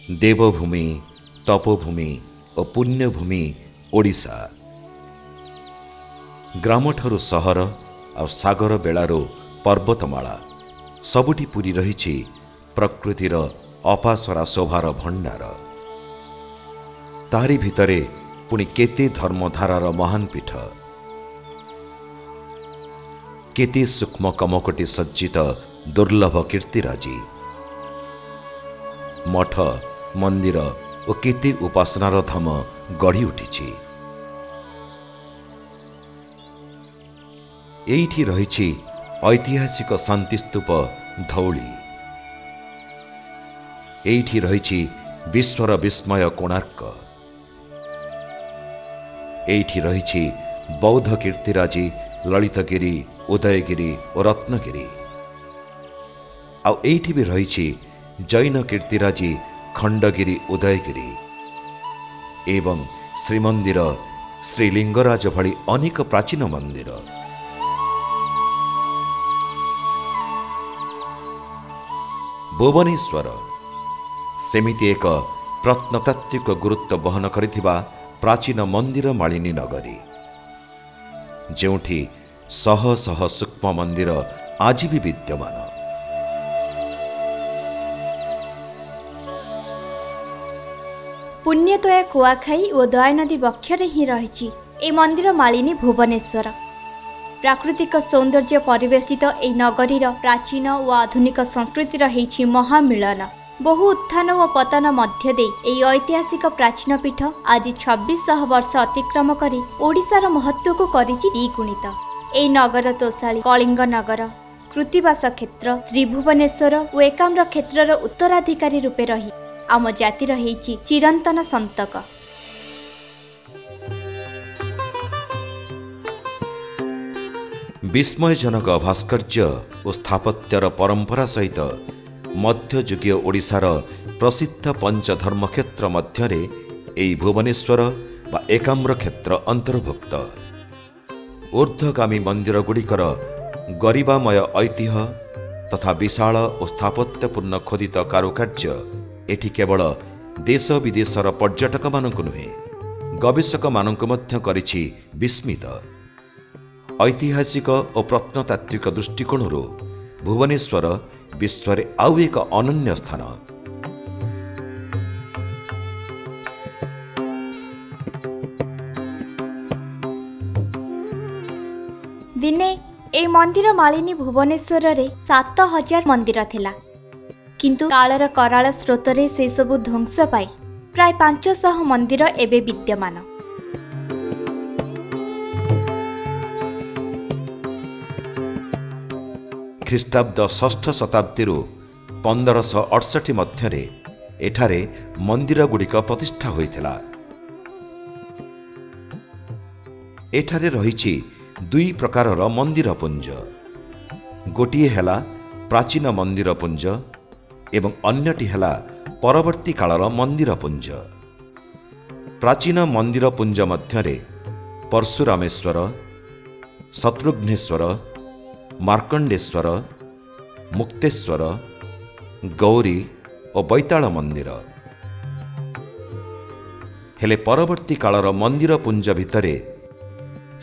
देवभूमि, तपोभूमि और पुण्यभूमि ओडिशा। ग्राम ठारू सहर आ सागर बेलारो पर्वतमाला सबुठी पूरी रही प्रकृतिर अपासरा शोभार भंडार। तारी भितरे पुणी केते धर्मधारार महान पीठ, केते सूक्ष्म कमकटी सज्जित दुर्लभ कीर्तिराजी, मठ मंदिर और केते उपासनार धाम गढ़ी उठी। एइठी रही ऐतिहासिक शांतिस्तूप धौली, एइठी रही विश्वर विस्मय कोणार्क, एइठी रही बौद्ध कीर्तिराजी ललितगिरी, उदयगिरी और रत्नगिरी। आउठी भी रही जैन कीर्तिराजी खंडगिरी, उदयगिरी एवं श्रीमंदिर श्रीलिंगराज भली अनेक प्राचीन मंदिर। भुवनेश्वर सेमिति एक प्रत्नतात्विक गुरुत्व बहन करिथिबा प्राचीन मंदिर मालिनी नगरी, जेउठी शह शह सूक्ष्म मंदिर आज भी विद्यमान। पुण्यतोया कुआखाई और दया नदी बक्षरे ही रही ए मंदिर मालिनी भुवनेश्वर। प्राकृतिक सौंदर्य परिवेशित ए नगरीर प्राचीन और आधुनिक संस्कृतिर होइछि महामिलन। बहु उत्थान और पतन मध्य दे एई ऐतिहासिक प्राचीन पीठ आज 2600 वर्ष अतिक्रम करी ओडिशार महत्व को करिछि द्विगुणित। एई नगर तोषाली, कलिंग नगर, कृतिवास क्षेत्र, श्रीभुवनेश्वर और एकाम्र क्षेत्रर उत्तराधिकारी रूपे रही आम जातिर होइछि चिरंतन संतक। विस्मयजनक भास्कर्य और स्थापत्यर परंपरा सहित मध्ययुगीय ओडिशार प्रसिद्ध पंचधर्म क्षेत्र मध्यरे एई भुवनेश्वर बा एकाम्र क्षेत्र अंतर्भुक्त। ऊर्ध्वगामी मंदिर गुड़िकर गरिबामय ऐतिह्य तथा विशाल और स्थापत्यपूर्ण खोदित कारुकार्य एठी केवल देश विदेशर पर्यटक मानक नुहे, गवेषक मानक मध्य करिछि विस्मित। ऐतिहासिक और प्रत्नतात्विक दृष्टिकोणरू भुवनेश्वर विश्व आउ एक अनन्य स्थान। दिने ए मंदिर मालिनी भुवनेश्वर रे 7000 मंदिर थिला, किंतु कालर कराल स्रोतरे से सबु ध्वंस पाई प्राय 500 मंदिर एबे विद्यमान। ख्रीष्टाब्द 6ठ शताब्दी 1568 मध्यरे एठारे मंदिर गुड़िक प्रतिष्ठा होइथिला। एठारे रहिछि दुई प्रकारर मंदिर पुंज, गोटिए हेला प्राचीन मंदिर पुंज एवं अन्यटी हेला परवर्ती कालर मंदिर पुंज। प्राचीन मंदिर पुंज मध्यरे परशुरामेश्वर, शत्रुघ्नेश्वर, मार्कंडेश्वर, मुक्तेश्वर, गौरी और बैताल मंदिर। हेले परवर्ती कालर मंदिर पुंज भितरे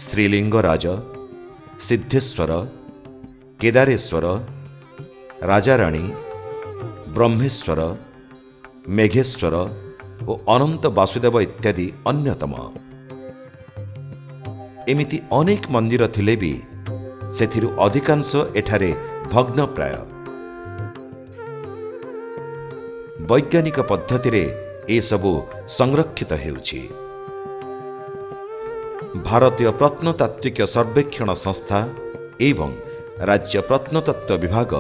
श्रीलिंगराज, सिद्धेश्वर, केदारेश्वर, राजाराणी, ब्रह्मेश्वर, मेघेश्वर और अनंत वासुदेव इत्यादि अन्यतम। एमिति अनेक मंदिर थिले भी सेथिरु अधिकांश एठारे भग्न प्राय। वैज्ञानिक पद्धतिरे ए सबु संरक्षित हेउछि। भारतीय प्रत्नतात्विक सर्वेक्षण संस्था एवं राज्य प्रत्नतत्व विभाग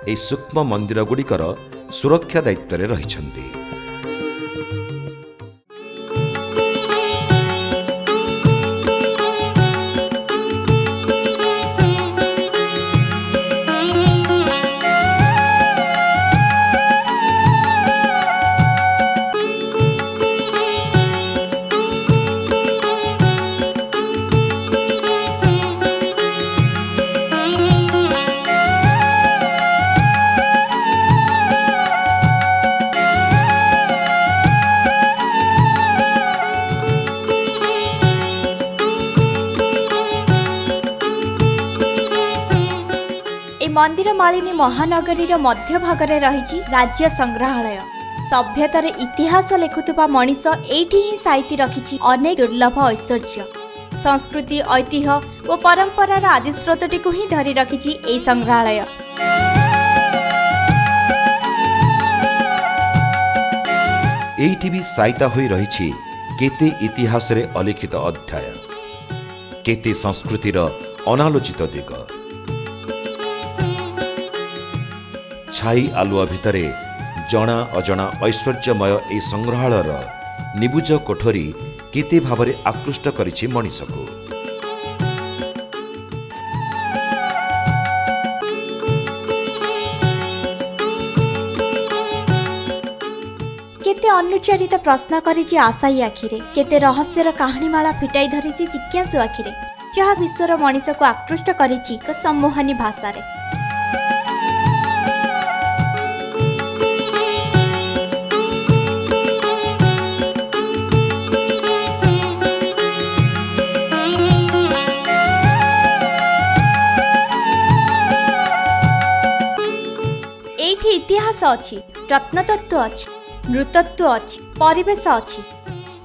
ए सूक्ष्म मंदिर गुड़िकर सुरक्षा दायित्व रहिछन्ति। मंदिर मालिनी महानगरी मध्य भागरे रही राज्य संग्रहालय। सभ्यतार इतिहास लिखुवा मनीष एठी ही साइती रखिछि अनेक दुर्लभ ऐश्वर्य, संस्कृति, ऐतिह्य और परंपरार आदिस्रोतटी को ही धरी रखिछि एई संग्रहालय। एठी भी साइता होई रहिछि केते इतिहास रे अलिखित अध्याय, केते संस्कृतिर अनालोचित दिग। छाई आलुआ भितरे जणा अजणा ऐश्वर्यमय ए संग्रहालयर निबुज कोठरी केते भावरे आकृष्ट करिछि मनीषको। केते अनुच्चारित प्रश्न करिछि आशायी आखिरे, केते रहस्यर कहानीमाला फिटाई धरिछि जिज्ञासु आखिरे, जहाँ विश्वर मनीष को आकृष्ट करिछि एक सम्मोहनी भाषा रे। एठी इतिहास अछि, रत्नतत्व अछि, नृतत्व अछि, परिवेश अछि।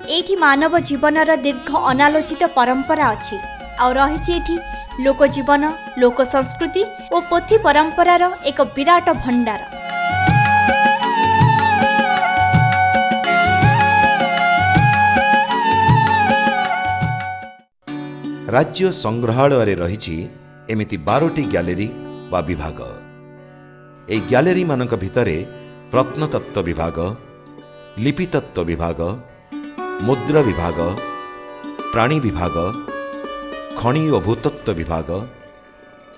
एठी मानव जीवनर दीर्घ अनालोचित परंपरा अछि और रहिछि एठी लोक जीवन, लोक संस्कृति और पोथी परंपरार एक विराट भंडार। राज्य संग्रहालय रहिछि एमिति 12टी ग्यालेरी बा विभाग। ए ग्यालेरी मानक भितरे प्रत्नतत्व विभाग, लिपितत्व विभाग, मुद्रा विभाग, प्राणी विभाग, खनि और भूतत्व विभाग,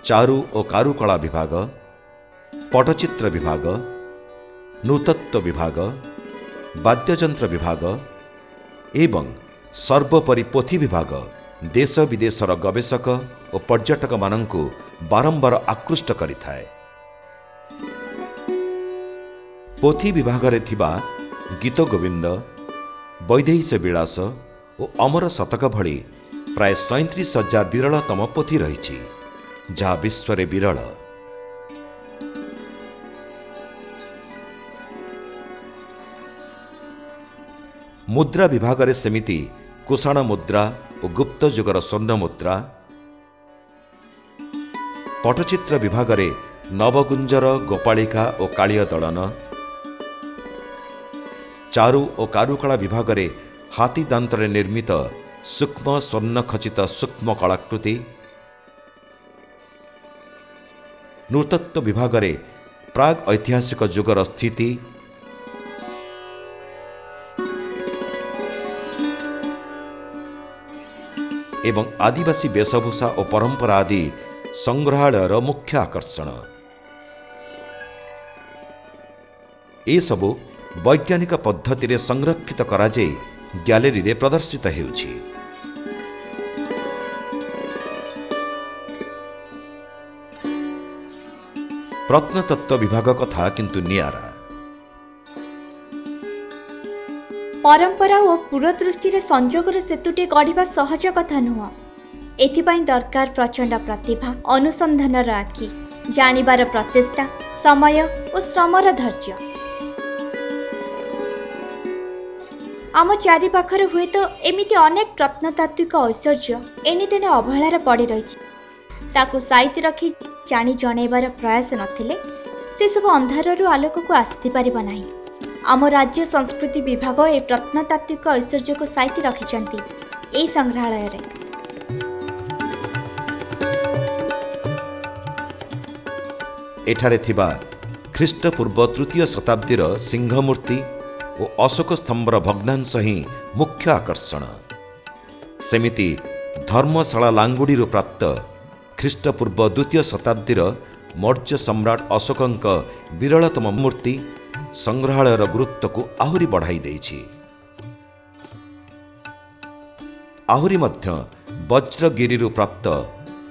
चारु और कारुकला विभाग, पटचित्र विभाग, नृतत्व विभाग, वाद्ययंत्र विभाग एवं सर्वोपरि पोथी विभाग देश विदेशर गवेषक और पर्यटक मानंकु बारंबार आकृष्ट करिथाए। पोथी विभाग रे थिबा गीत गोविंद, वैदेहीश विलास और अमर शतक भली प्राय 37,000 विरलतम पोथी रही, जहाँ विश्व रे विरल। मुद्रा विभाग रे सेमिति कुषाण मुद्रा और गुप्त जुगर स्वर्ण मुद्रा, पटचित्र विभाग रे नवगुंजर, गोपालिका और कालिया दलन, चारु और कारुकला विभाग रे हाथी दांतरे निर्मित सूक्ष्म स्वर्ण खचित सूक्ष्म कलाकृति, नृतत्व विभाग रे प्राग ऐतिहासिक जुगर स्थिति, एवं आदिवासी वेशभूषा और परंपरा आदि संग्रहालयर मुख्य आकर्षण। ए सबु वैज्ञानिक पद्धति रे संरक्षित करा जाई ग्यालेरी रे प्रदर्शित हेउछि। प्रत्नतत्व विभाग कथा किंतु नियारा। परंपरा और पूर्वदृष्टि रे संजोगर सेतुटे गढ़िबा सहज कथा नुह। एथिपाई दरकार प्रचंड प्रतिभा, अनुसंधानर आखि, जानिबार प्रचेष्टा, समय और श्रमर धैर्य। आम चारि पाखरे हुए तो एमिति अनेक प्रत्नतात्विक ऐश्वर्य एने तेने अवहेलार पड़ी रही, ताकू साइति रखी जानी जणैबार प्रयास नथिले से सब अंधाररू आलोक को आसी पारिबा नाही। आम राज्य संस्कृति विभाग ए प्रत्नतात्विक ऐश्वर्य को साइति रखिचंती एई संग्रहालय रे। एठारे थिबा ख्रीष्टपूर्व 3य शताब्दीर सिंहमूर्ति और अशोक स्तंभर भग्नांश ही मुख्य आकर्षण। सेमिति धर्मशाला लांगुड़ी प्राप्त ख्रीष्टपूर्व 2य शताब्दीर मौर्य सम्राट अशोकंक विरलतम मूर्ति संग्रहालयर गुरुत्व को आहुरी बढ़ाई देछि। आहुरी मध्य वज्रगिरी प्राप्त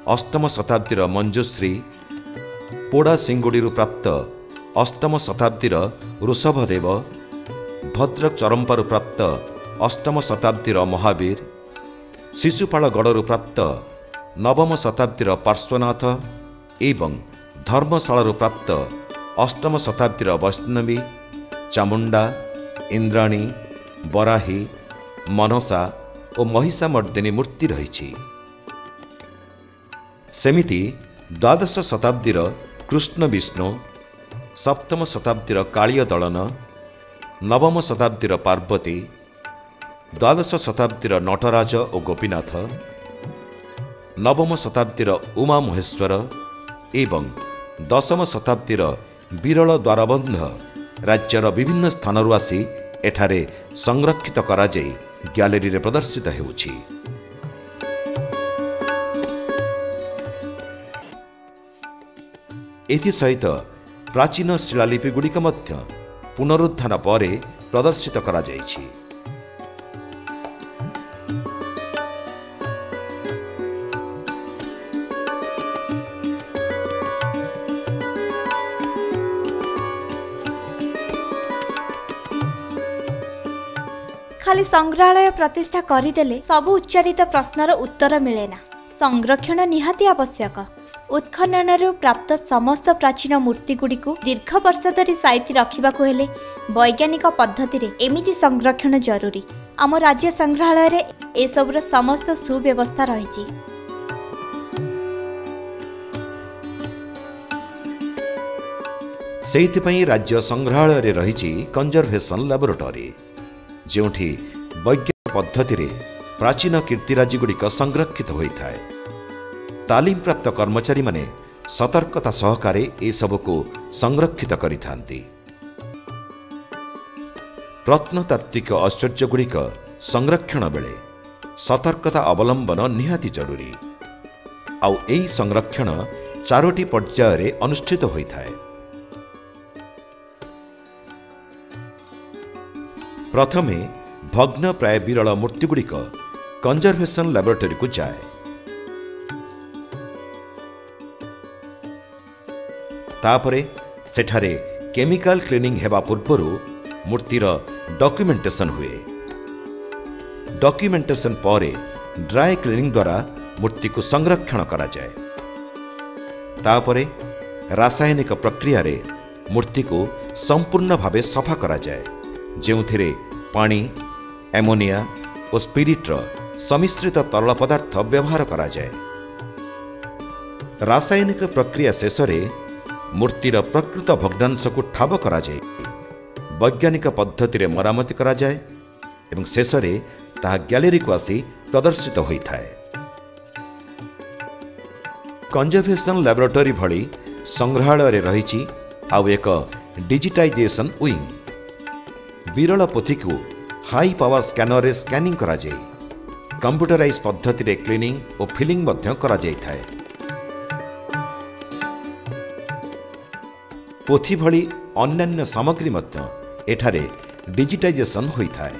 8म शताब्दीर मंजूश्री, पोड़ा सिंगुड़ी प्राप्त 8म शताब्दीर ऋषभदेव, भद्रक चरंपारू प्राप्त 8म शताब्दीर महावीर, शिशुपाल गढ़ प्राप्त 9म शताब्दीर पार्श्वनाथ एवं धर्मशाला प्राप्त अष्टम शताब्दीर वैष्णवी, चामुंडा, इंद्राणी, बराही, मनसा और महिषामर्दिनी मूर्ति रही। सेमिति द्वादश शताब्दीर कृष्ण विष्णु, सप्तम शताब्दीर कालिय दलन, नवम शताब्दीर पार्वती, द्वादश शताब्दीर नटराज और गोपीनाथ, नवम शताब्दीर उमा महेश्वर एवं दशम शताब्दीर विरल द्वारबंध राज्यर विभिन्न स्थानरू आसी एठारे संरक्षित करा जाई ग्यालेरी रे प्रदर्शित हेउछि। एथि सहित प्राचीन शिलालिपि गुड़िक मध्य पुनरुत्थान परे प्रदर्शित करा जाइछि। खाली संग्रहालय प्रतिष्ठा करदेले सबु उच्चारित प्रश्नर उत्तर मिलेना। संरक्षण निहाती आवश्यक। उत्खननरू प्राप्त समस्त प्राचीन मूर्तिगुड़िक दीर्घ वर्ष धरी साइति रखिबाकु हेले वैज्ञानिक पद्धति रे एमिति संरक्षण जरूरी। आम राज्य संग्रहालय रे ए सबुर समस्त सुव्यवस्था रहिछि। सेहिथिपई राज्य संग्रहालय रे रहिछि कंजर्वेशन लैबोरेटरी, जोठी वैज्ञानिक पद्धति रे प्राचीन कीर्तिराजी गुड़िक संरक्षित होइथाय। तालीम प्राप्त कर्मचारी माने सतर्कता सहकारे ए सबको संरक्षित करिथांती। प्रत्नतात्विक आश्चर्य गुड़िक संरक्षण बेले सतर्कता अवलंबन निहाती जरूरी। आउ एई संरक्षण 4टी पर्याय रे अनुष्ठित होइथाय। प्रथमे भग्न प्राय विरल मूर्तिगुड़िक कंजर्वेशन लैबोरेटरी को जाए। तापरे सेठारे केमिकल क्लीनिंग हेबा पूर्वरु मूर्तिर डॉक्यूमेंटेशन हुए। डॉक्यूमेंटेशन परे ड्राई क्लीनिंग द्वारा मूर्ति को संरक्षण करा जाए। तापरे रासायनिक प्रक्रिया रे मूर्ति को संपूर्ण भावे सफा करा जाए, जेउथिरे पानी, एमोनिया और स्पिरिट सम्मिश्रित तरल पदार्थ व्यवहार करा जाए। रासायनिक प्रक्रिया शेष रे मूर्तिर प्रकृत भग्नांश को ठाब करा जाए, वैज्ञानिक पद्धति रे मरामती करा जाए एवं शेष रे ताहा गैलेरी को आसी प्रदर्शित होइथाय। कंजर्वेशन लैबोरेटरी भली संग्रहालय रे रहिछि आउ एक डिजिटाइजेशन विंग। विरल पोथी को हाई पावर स्कैनर रे स्कैनिंग करा जाए। कंप्यूटराइज पद्धति रे क्लीनिंग और फिलिंग मध्य करा जाइथाय। पोथी भली अन्यान्य सामग्री मध्य एठारे डिजिटाइजेशन होइथाय।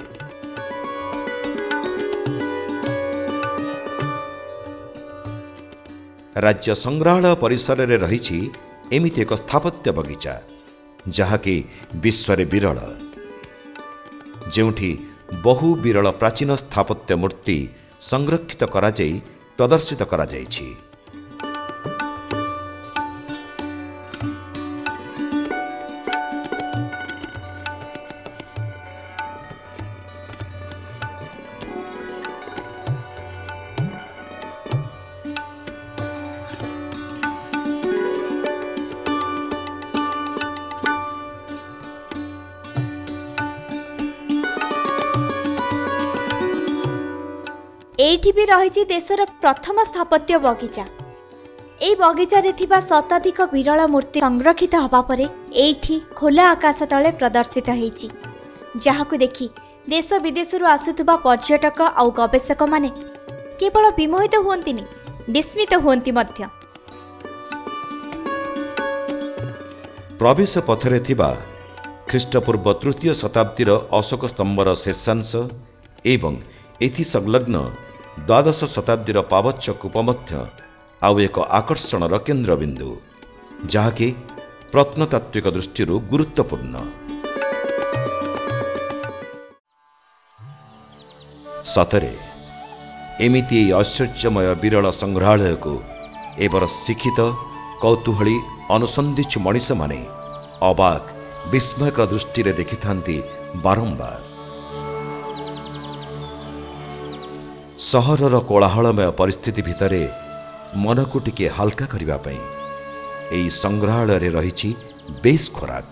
राज्य संग्रहालय परिसर रे रहिछि एमिति एक स्थापत्य बगीचा, जहाकी विश्व रे विरल, जेउठी बहु विरल प्राचीन स्थापत्य मूर्ति संरक्षित करा जाई प्रदर्शित करा जाइछि। एठी भी रही देशर प्रथम स्थापत्य बगीचा। एई बगीचा रे थिबा शताधिक विरल मूर्ति संरक्षित हबा परे एठी खोला आकाश तले प्रदर्शित हेछि, जहाकु देखि देश विदेशरु आसुथबा पर्यटक आउ गवेषक माने केवल विमोहित हुअन्तिनि, विस्मित हुअन्ति मध्य। प्रवेश पथरे थिबा ख्रीष्टपूर्व 3य शताब्दीर अशोक स्तंभर शेषांश एवं एथि संलग्न द्वादश शताब्दीर पावच्छ कूप मध्य आउ एक आकर्षणर केन्द्रबिंदु, जहाकी प्रत्नतात्विक दृष्टि गुरुत्वपूर्ण। सतरे एमिति आश्चर्यमय विरल संग्रहालय को एबर शिक्षित କୌତୁହଳୀ ଅନୁସନ୍ଧିତ୍ ମଣିଷମାନେ ଅବାକ୍ ବିସ୍ମୟକର ଦୃଷ୍ଟିରେ ଦେଖିଥାନ୍ତି ବାରମ୍ବାର। ସହରର କୋଳାହଳମୟ ପରିସ୍ଥିତି ଭିତରେ ମନକୁ ଟିକେ ହାଲକା କରିବା ପାଇଁ ଏହି ସଂଗ୍ରହାଳୟରେ ରହିଛି ବେଶ୍ ଖୋରାକ।